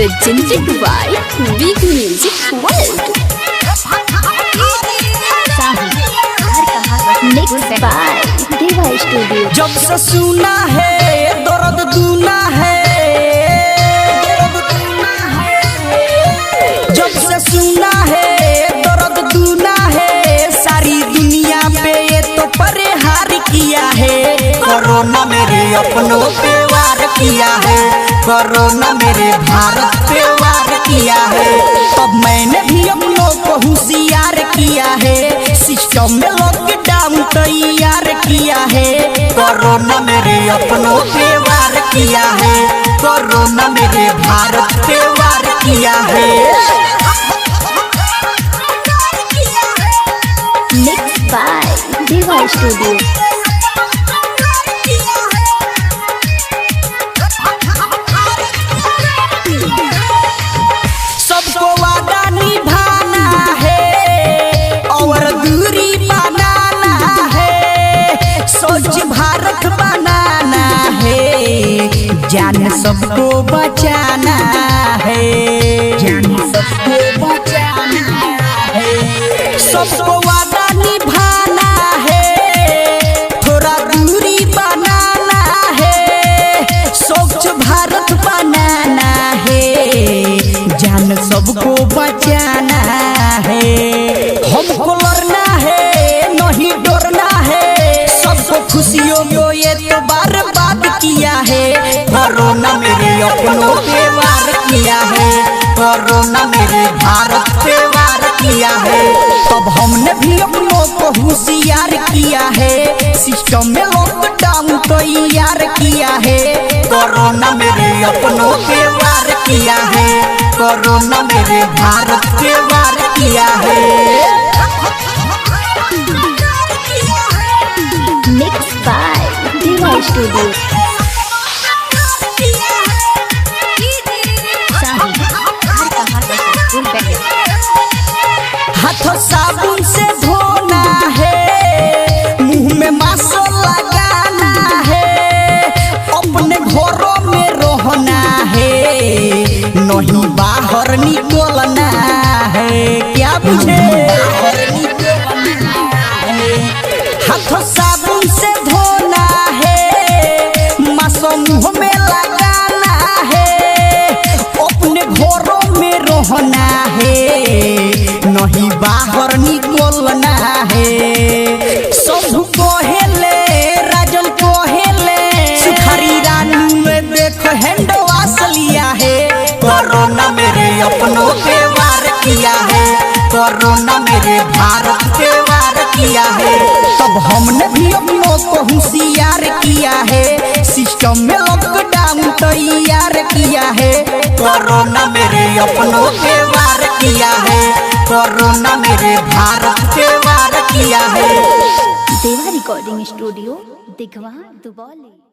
presented by Big Music World. Mixed by Deva Studio. जब से सुना है दर्द दूना है, जब से सुना है दर्द दूना है, सारी दुनिया पे ये तो परिहार किया है। कोरोना मेरे अपनों पे वार किया है, कोरोना मेरे भारत पे वार किया है। तब मैंने भी अपनों को होशियार किया है, सिस्टम में लॉकडाउन तैयार किया है। कोरोना मेरे अपनों पे वार किया है, कोरोना मेरे भारत पे वार किया है। Mixed by Deva Studio. सबको वादा निभाना है और दूरी बनाना है, स्वच्छ भारत बनाना है, जान सबको बचाना है, जान सबको बचाना है। सबको वादा निभाना है, थोड़ा दूरी बनाना है, स्वच्छ भारत बनाना है, जान सबको बचाना है। हमको लड़ना है नहीं डरना है, सबको खुशियों को ये तो बर्बाद किया है। कोरोना मेरे अपनों पे वार किया है, कोरोना मेरे भारत पे वार किया है। तब हमने भी अपनों को होशियार किया है, सिस्टम में लॉकडाउन तैयार किया है। कोरोना मेरे अपनों पे वार किया है, कोरोना मेरे भारत पे वार किया है। Mixed by Deva Studio. हाथों साबुन से धोना है, मुंह में मास्क लगाना है, अपने घरों में रहना है, नहीं बाहर निकलना है। क्या बुझे? हाथों साबुन से धोना है, मास्क मुंह में लगाना है, अपने घरों में रहना है, नहीं बाहर निकलना है। सब कहेले राजन कहेले सुखारी रानू में देखो हैंड वाश लिया है। कोरोना मेरे अपनों पे वार किया है, कोरोना मेरे भारत पे वार किया है। तब हमने भी अपनों को होशियार किया है, सिस्टम में लॉकडाउन तैयार किया है। कोरोना मेरे अपनों पे वार किया है, कोरोना मेरे भारत पे वार किया है। Deva Recording Studio, Digwa, Duboli.